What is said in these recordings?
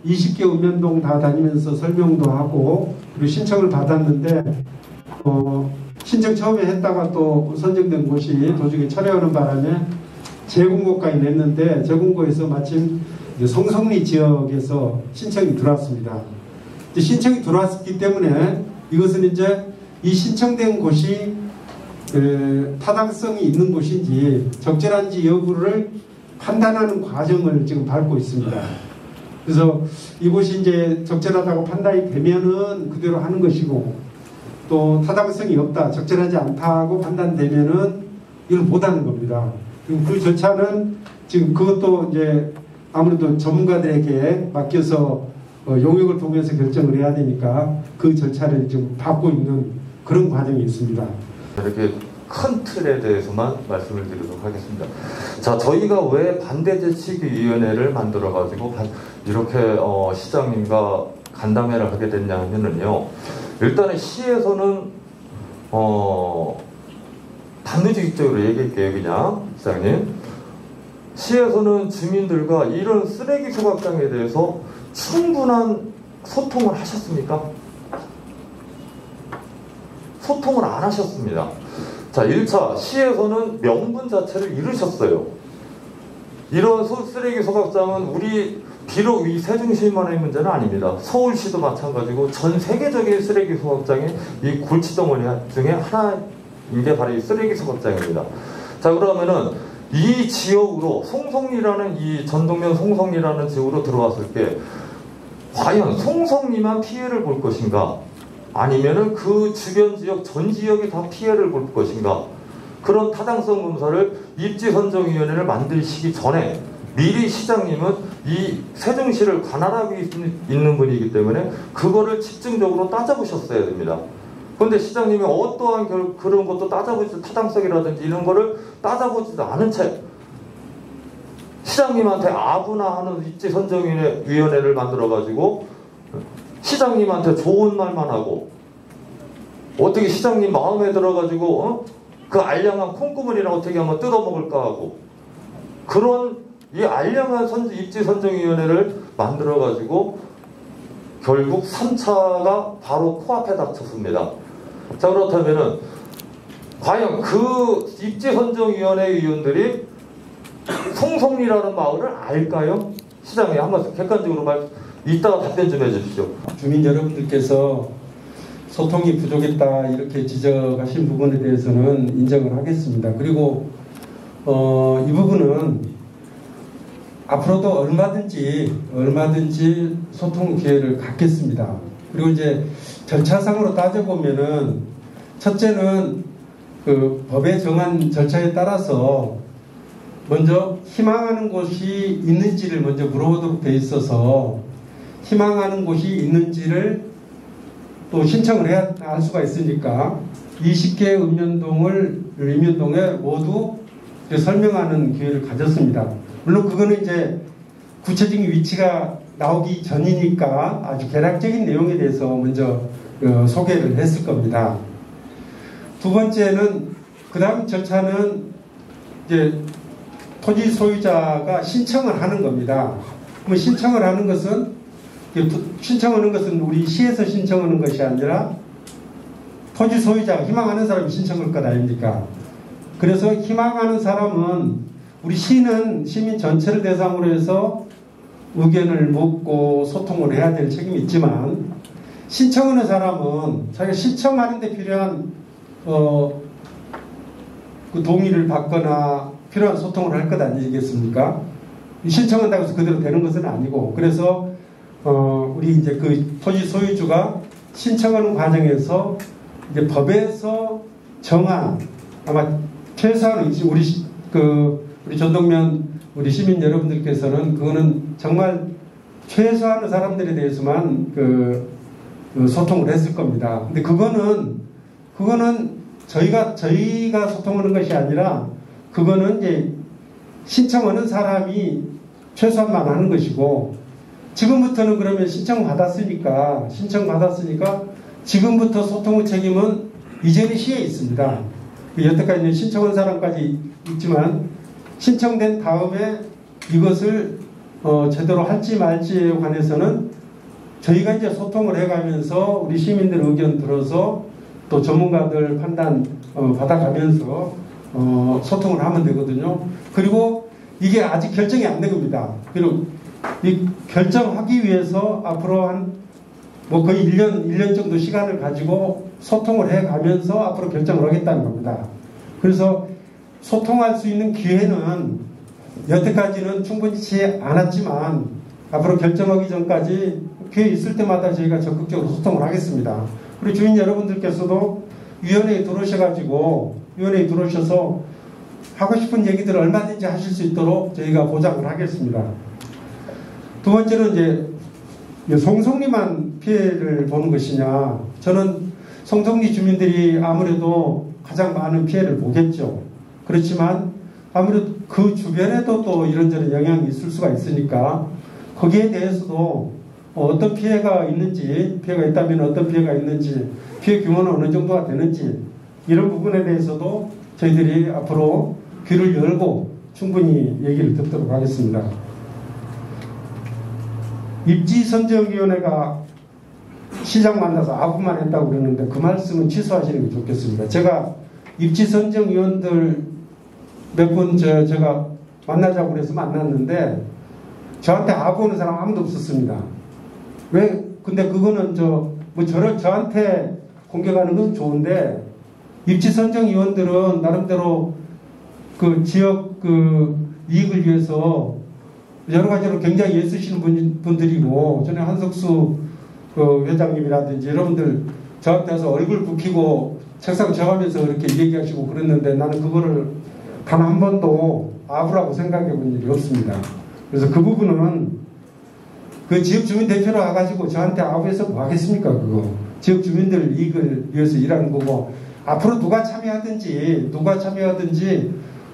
20개 읍면동 다 다니면서 설명도 하고 그리고 신청을 받았는데 신청 처음에 했다가 또 선정된 곳이 도중에 철회하는 바람에 재공고까지 냈는데 재공고에서 마침 성성리 지역에서 신청이 들어왔습니다. 신청이 들어왔기 때문에 이것은 이제 이 신청된 곳이 타당성이 있는 곳인지 적절한지 여부를 판단하는 과정을 지금 밟고 있습니다. 그래서 이곳이 이제 적절하다고 판단이 되면은 그대로 하는 것이고 또 타당성이 없다, 적절하지 않다고 판단되면은 이걸 못하는 겁니다. 그 절차는 지금 그것도 이제 아무래도 전문가들에게 맡겨서 용역을 통해서 결정을 해야 되니까 그 절차를 지금 밟고 있는 그런 과정이 있습니다. 이렇게 큰 틀에 대해서만 말씀을 드리도록 하겠습니다. 자, 저희가 왜 반대재치기위원회를 만들어가지고 이렇게 시장님과 간담회를 하게 됐냐 하면은요, 일단은 시에서는 단도직입적으로 얘기할게요. 그냥 시장님, 시에서는 주민들과 이런 쓰레기 소각장에 대해서 충분한 소통을 하셨습니까? 소통을 안 하셨습니다. 자, 1차 시에서는 명분 자체를 잃으셨어요. 이런 쓰레기 소각장은 비록 이 세종시만의 문제는 아닙니다. 서울시도 마찬가지고 전 세계적인 쓰레기 소각장이 이 골치덩어리 중에 하나인 게 바로 이 쓰레기 소각장입니다. 자, 그러면은 이 지역으로 송성리라는 이 전동면 송성리라는 지역으로 들어왔을 때 과연 송성리만 피해를 볼 것인가? 아니면은 그 주변 지역 전 지역이 다 피해를 볼 것인가? 그런 타당성 검사를 입지선정위원회를 만드시기 전에 미리 시장님은 이 세종시를 관할하고 있는 분이기 때문에 그거를 집중적으로 따져보셨어야 됩니다. 그런데 시장님이 어떠한 그런 것도 따져보지, 타당성이라든지 이런 거를 따져보지도 않은 채 시장님한테 아부나 하는 입지선정위원회를 만들어가지고 시장님한테 좋은 말만 하고 어떻게 시장님 마음에 들어가지고 그 알량한 콩고물이나 어떻게 하면 뜯어먹을까 하고 그런 이 알량한 입지선정위원회를 만들어가지고 결국 3차가 바로 코앞에 닥쳤습니다. 자, 그렇다면은 과연 그 입지선정위원회 위원들이 송성리라는 마을을 알까요? 시장님 한번 객관적으로 이따가 답변 좀 해주십시오. 주민 여러분들께서 소통이 부족했다 이렇게 지적하신 부분에 대해서는 인정을 하겠습니다. 그리고 이 부분은 앞으로도 얼마든지 소통 기회를 갖겠습니다. 그리고 이제 절차상으로 따져보면은 첫째는 그 법에 정한 절차에 따라서 먼저 희망하는 곳이 있는지를 먼저 물어보도록 돼 있어서 희망하는 곳이 있는지를 또 신청을 해야 할 수가 있으니까 20개 읍면동에 모두 설명하는 기회를 가졌습니다. 물론 그거는 이제 구체적인 위치가 나오기 전이니까 아주 개략적인 내용에 대해서 먼저 소개를 했을 겁니다. 두 번째는 그 다음 절차는 이제 토지 소유자가 신청을 하는 겁니다. 그럼 신청을 하는 것은 우리 시에서 신청하는 것이 아니라 토지 소유자가 희망하는 사람이 신청할 것 아닙니까? 그래서 희망하는 사람은 우리 시는 시민 전체를 대상으로 해서 의견을 묻고 소통을 해야 될 책임이 있지만 신청하는 사람은 자기가 신청하는 데 필요한 그 동의를 받거나 필요한 소통을 할 것 아니겠습니까? 신청한다고 해서 그대로 되는 것은 아니고 그래서 우리 이제 그 토지 소유주가 신청하는 과정에서 이제 법에서 정한 아마 최소한 우리 전동면 우리 시민 여러분들께서는 그거는 정말 최소한의 사람들에 대해서만 소통을 했을 겁니다. 근데 그거는 저희가 소통하는 것이 아니라 그거는 이제 신청하는 사람이 최소한만 하는 것이고 지금부터는 그러면 신청받았으니까 지금부터 소통의 책임은 이전의 시에 있습니다. 여태까지는 신청한 사람까지 있지만 신청된 다음에 이것을 제대로 할지 말지에 관해서는 저희가 이제 소통을 해가면서 우리 시민들 의견 들어서 또 전문가들 판단 받아가면서 소통을 하면 되거든요. 그리고 이게 아직 결정이 안 된 겁니다. 그리고 이 결정하기 위해서 앞으로 뭐 거의 1년 정도 시간을 가지고 소통을 해가면서 앞으로 결정을 하겠다는 겁니다. 그래서 소통할 수 있는 기회는 여태까지는 충분치 않았지만 앞으로 결정하기 전까지 기회 있을 때마다 저희가 적극적으로 소통을 하겠습니다. 그리고 주민 여러분들께서도 위원회에 들어오셔서 하고 싶은 얘기들을 얼마든지 하실 수 있도록 저희가 보장을 하겠습니다. 두 번째는 이제 송송리만 피해를 보는 것이냐. 저는 송송리 주민들이 아무래도 가장 많은 피해를 보겠죠. 그렇지만 아무래도 그 주변에도 또 이런저런 영향이 있을 수가 있으니까 거기에 대해서도 어떤 피해가 있는지, 피해가 있다면 어떤 피해가 있는지, 피해 규모는 어느 정도가 되는지 이런 부분에 대해서도 저희들이 앞으로 귀를 열고 충분히 얘기를 듣도록 하겠습니다. 입지선정위원회가 시장 만나서 아부만 했다고 그랬는데 그 말씀은 취소하시는 게 좋겠습니다. 제가 입지선정위원들 몇 분 제가 만나자고 그래서 만났는데 저한테 아부하는 사람 아무도 없었습니다. 왜? 근데 그거는 저한테 공격하는 건 좋은데 입지선정위원들은 나름대로 그 지역 이익을 위해서 여러 가지로 굉장히 애쓰시는 분들이고 전에 한석수 회장님이라든지 여러분들 저한테 와서 얼굴 붉히고 책상 져가면서 그렇게 얘기하시고 그랬는데 나는 그거를 단 한 번도 아부라고 생각해 본 일이 없습니다. 그래서 그 부분은 그 지역 주민 대표로 와가지고 저한테 아부해서 뭐 하겠습니까? 그거 지역 주민들 이익을 위해서 일하는 거고 앞으로 누가 참여하든지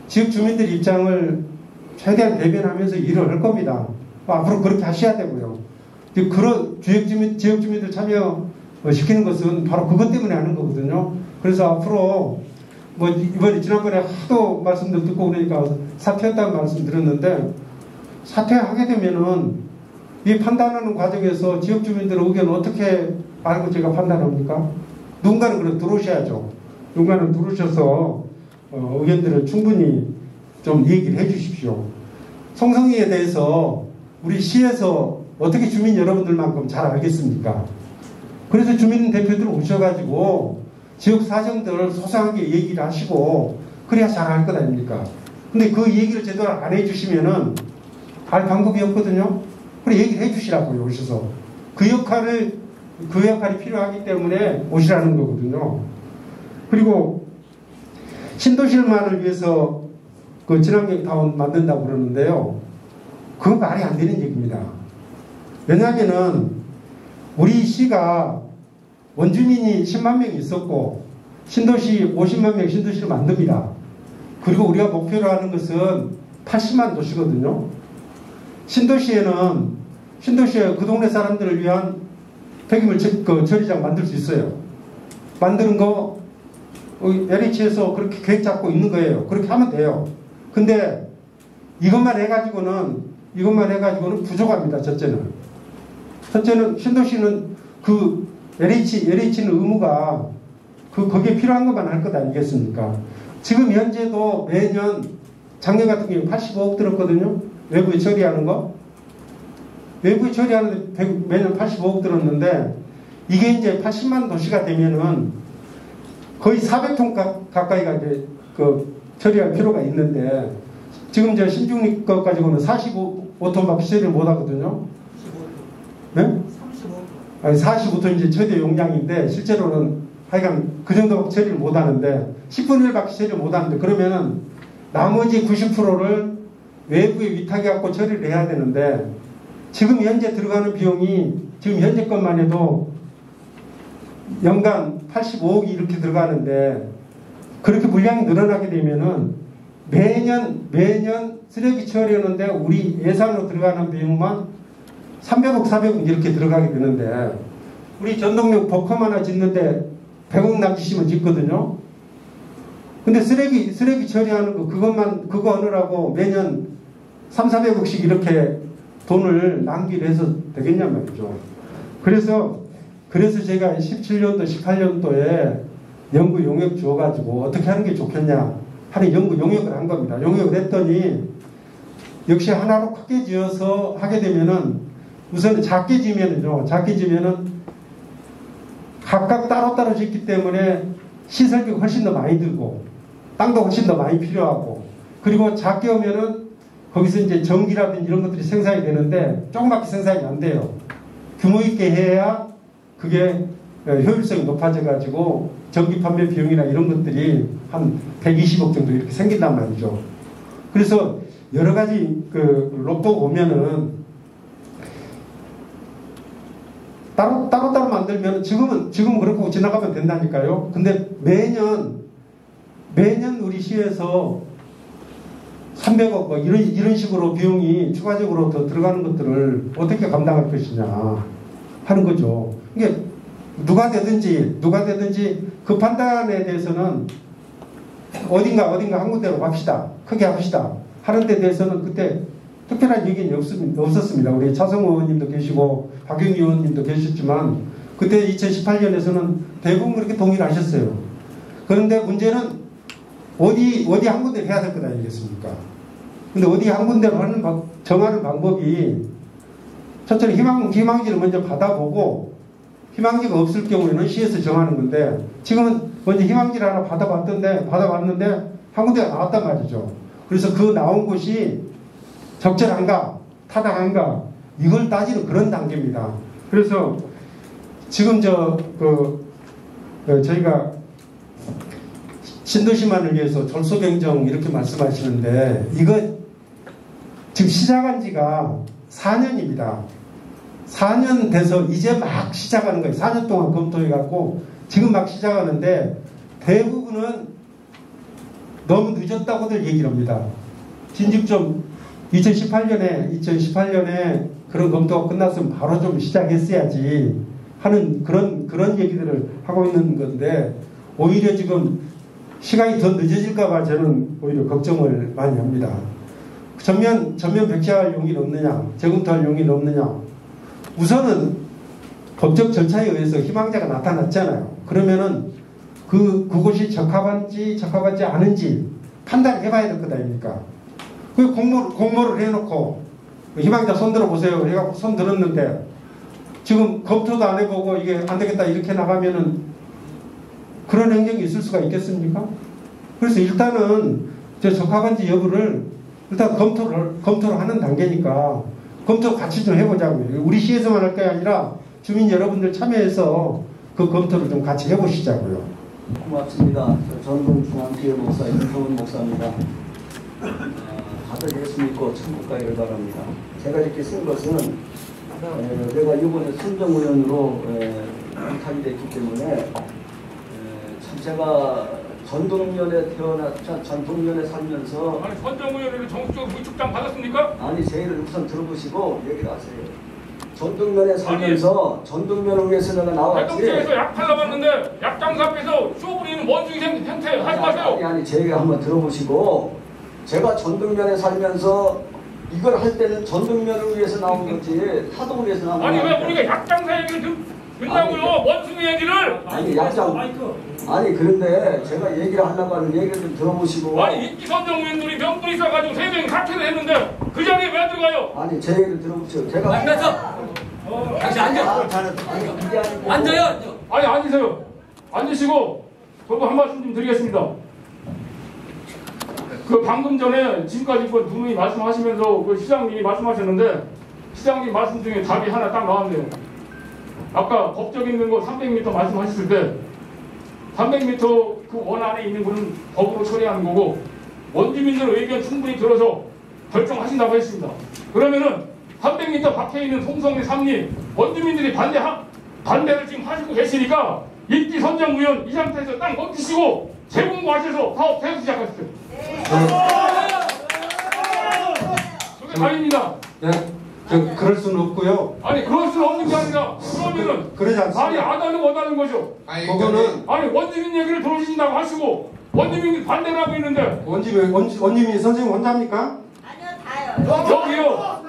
지역 주민들 입장을 최대한 대변하면서 일을 할 겁니다. 앞으로 그렇게 하셔야 되고요. 그런 지역 주민들 참여시키는 것은 바로 그것 때문에 하는 거거든요. 그래서 앞으로 뭐 지난번에 하도 말씀도 듣고 그러니까 사퇴했다는 말씀 드렸는데 사퇴하게 되면은 이 판단하는 과정에서 지역 주민들의 의견을 어떻게 알고 제가 판단합니까? 누군가는 그래 들어오셔야죠. 누군가는 들어오셔서 의견들을 충분히 좀 얘기를 해 주십시오. 송성리에 대해서 우리 시에서 어떻게 주민 여러분들만큼 잘 알겠습니까? 그래서 주민 대표들 오셔가지고 지역 사정들을 소상하게 얘기를 하시고 그래야 잘 알 것 아닙니까? 근데 그 얘기를 제대로 안 해주시면은 알 방법이 없거든요. 그래 얘기를 해주시라고요. 오셔서 그 역할이 필요하기 때문에 오시라는 거거든요. 그리고 신도시만을 위해서 그 친환경 타운 만든다고 그러는데요. 그건 말이 안 되는 얘기입니다. 왜냐하면은 우리 시가 원주민이 10만 명이 있었고 신도시 50만 명 신도시를 만듭니다. 그리고 우리가 목표로 하는 것은 80만 도시거든요. 신도시에 그 동네 사람들을 위한 폐기물 처리장 만들 수 있어요. 만드는 거 LH에서 그렇게 계획 잡고 있는 거예요. 그렇게 하면 돼요. 근데 이것만 해가지고는 부족합니다. 첫째는 신도시는 LH는 의무가 거기에 필요한 것만 할 것 아니겠습니까? 지금 현재도 매년 작년 같은 경우에 85억 들었거든요. 외부에 처리하는 거. 외부에 처리하는데 매년 85억 들었는데 이게 이제 80만 도시가 되면은 거의 400톤 가까이가 이제 처리할 필요가 있는데 지금 저 신중리 것 가지고는 45톤밖에 처리를 못 하거든요. 네? 45톤 이제 최대 용량인데 실제로는 하여간 그 정도밖에 처리를 못 하는데 10분의 1밖에 처리를 못 하는데 그러면은 나머지 90%를 외부에 위탁해갖고 처리를 해야 되는데 지금 현재 들어가는 비용이 지금 현재 것만 해도 연간 85억이 이렇게 들어가는데 그렇게 물량이 늘어나게 되면은 매년 쓰레기 처리하는데 우리 예산으로 들어가는 비용만 300억, 400억 이렇게 들어가게 되는데 우리 전동역 복합 하나 짓는데 100억 남기시면 짓거든요. 근데 쓰레기 처리하는 거 그거 하느라고 매년 3, 400억씩 이렇게 돈을 낭비를 해서 되겠냐 말이죠. 그래서 제가 17년도, 18년도에 연구 용역 주어가지고 어떻게 하는 게 좋겠냐 하는 연구 용역을 한 겁니다. 용역을 했더니 역시 하나로 크게 지어서 하게 되면은 우선 작게 지면은요, 각각 따로따로 짓기 때문에 시설비가 훨씬 더 많이 들고 땅도 훨씬 더 많이 필요하고, 그리고 작게 오면은 거기서 이제 전기라든지 이런 것들이 생산이 되는데 조금밖에 생산이 안 돼요. 규모 있게 해야 그게 효율성이 높아져 가지고 전기 판매 비용이나 이런 것들이 한 120억 정도 이렇게 생긴단 말이죠. 그래서 여러 가지 그 로또 오면은 따로따로 만들면 지금은 그렇고 지나가면 된다니까요. 근데 매년 우리 시에서 300억 뭐 이런 식으로 비용이 추가적으로 더 들어가는 것들을 어떻게 감당할 것이냐 하는 거죠. 이게 누가 되든지 그 판단에 대해서는 어딘가 한 군데로 갑시다. 크게 합시다. 하는 데 대해서는 그때 특별한 얘기는 없었습니다. 우리 차성호 의원님도 계시고 박영기 의원님도 계셨지만 그때 2018년에서는 대부분 그렇게 동의를 하셨어요. 그런데 문제는 어디 한 군데 해야 될 것 아니겠습니까? 근데 어디 한 군데로 정하는 방법이 첫째는 희망지를 먼저 받아보고 희망지가 없을 경우에는 시에서 정하는 건데 지금은 먼저 희망지를 하나 받아봤는데 한 군데가 나왔단 말이죠. 그래서 그 나온 곳이 적절한가 타당한가 이걸 따지는 그런 단계입니다. 그래서 지금 저희가 신도시만을 위해서 졸소병정 이렇게 말씀하시는데 이거 지금 시작한 지가 4년입니다. 4년 돼서 이제 막 시작하는 거예요. 4년 동안 검토해갖고 지금 막 시작하는데 대부분은 너무 늦었다고들 얘기를 합니다. 진즉 좀 2018년에 그런 검토가 끝났으면 바로 좀 시작했어야지 하는 그런 얘기들을 하고 있는 건데 오히려 지금 시간이 더 늦어질까봐 저는 오히려 걱정을 많이 합니다. 전면 백지화할 용의는 없느냐, 재검토할 용의는 없느냐. 우선은 법적 절차에 의해서 희망자가 나타났잖아요. 그러면은 그곳이 적합한지 않은지 판단을 해봐야 될 것 아닙니까? 그 공모를 해놓고 희망자 손 들어보세요. 해갖고 손 들었는데 지금 검토도 안 해보고 이게 안 되겠다 이렇게 나가면은 그런 행정이 있을 수가 있겠습니까? 그래서 일단은 적합한지 여부를 일단 검토를 하는 단계니까 검토 같이 좀 해보자고요. 우리 시에서만 할 게 아니라 주민 여러분들 참여해서 그 검토를 좀 같이 해보시자고요. 고맙습니다. 전동중앙교회 목사 윤성훈 목사입니다. 다들 예수 믿고 천국 가기를 바랍니다. 제가 이렇게 쓴 것은 내가 이번에 선정위원으로 당이 됐기 때문에 참 제가 전동면에 전동면에 살면서 아니 선정위원회를 정식적으로 위촉장 받았습니까? 아니 제 얘기를 우선 들어보시고 얘기를 하세요. 전동면에 살면서 전동면을 위해서 내가 나왔지. 대통령에서 약 팔러봤는데 약장사 앞에서 쇼부리는 원숭이 행태 하지 마세요. 아니 제 얘기 한번 들어보시고 제가 전동면에 살면서 이걸 할 때는 전동면을 위해서 나온 거지 타동을 위해서 나온 거지. 아니 왜 우리가 약장사 얘기를 듣냐고요? 원숭이 얘기를. 아니 아니 그런데 제가 얘기를 하려고 하는 얘기를 좀 들어보시고. 아니 인기 선정위원들이 명분이 있어가지고 3명이 사퇴를 했는데 그 자리에 왜 들어가요? 아니 제 얘기를 들어보세요. 제가 앉아서 당신 앉아. 앉아요. 아니 앉으세요. 앉으시고 저도 한 말씀 좀 드리겠습니다. 그 방금 전에 지금까지 두 분이 말씀하시면서 그 시장님이 말씀하셨는데 시장님 말씀 중에 답이 하나 딱 나왔네요. 아까 법적 있는 거 300m 말씀하셨을 때 300m 그 원 안에 있는 거는 법으로 처리하는 거고 원주민들 의견 충분히 들어서 결정하신다고 했습니다. 그러면은 300m 밖에 있는 송성리 삼리 원주민들이 반대를 지금 하시고 계시니까 입지 선정위원 이 상태에서 땅 멈추시고 재공부하셔서 사업 계속 시작하십시오. 그게 답입니다. 그럴 수는 없고요. 아니 그럴 수는 없는 게 아니라 그러면은 그러지 않습니다. 말이 안 하는 원하는 거죠. 그거는 아니 원주민 얘기를 들어주신다고 하시고 원주민이 반대를 하고 있는데 원주민 선생님 혼자입니까? 아니요, 다요. 여기요.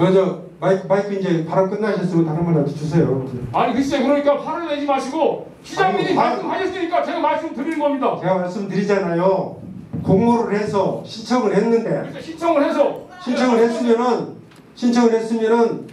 그저 마이크 이제 발언 끝나셨으면 다른 분한테 주세요. 아니 글쎄 그러니까 화를 내지 마시고 시장님이 아니, 말씀하셨으니까 제가 말씀드리는 겁니다. 제가 말씀드리잖아요. 공모를 해서 신청을 했는데 그래서 신청을 했으면은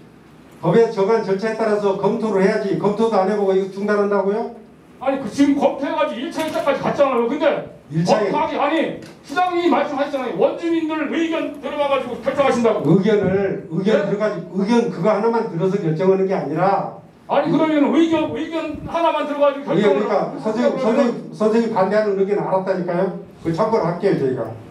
법의 정한 절차에 따라서 검토를 해야지. 검토도 안 해보고 이거 중단한다고요? 아니 그 지금 검토해가지고 1차 2차까지 갔잖아요. 근데 1차에 검토하기 아니 시장님이 말씀하셨잖아요. 원주민들 의견 들어가가지고 결정하신다고. 의견 네? 들어가지고 의견 그거 하나만 들어서 결정하는 게 아니라 아니 그러면 의견 하나만 들어가지고 결정을 그러니까 선생님 반대하는 의견 알았다니까요. 그 참고를 할게요 저희가.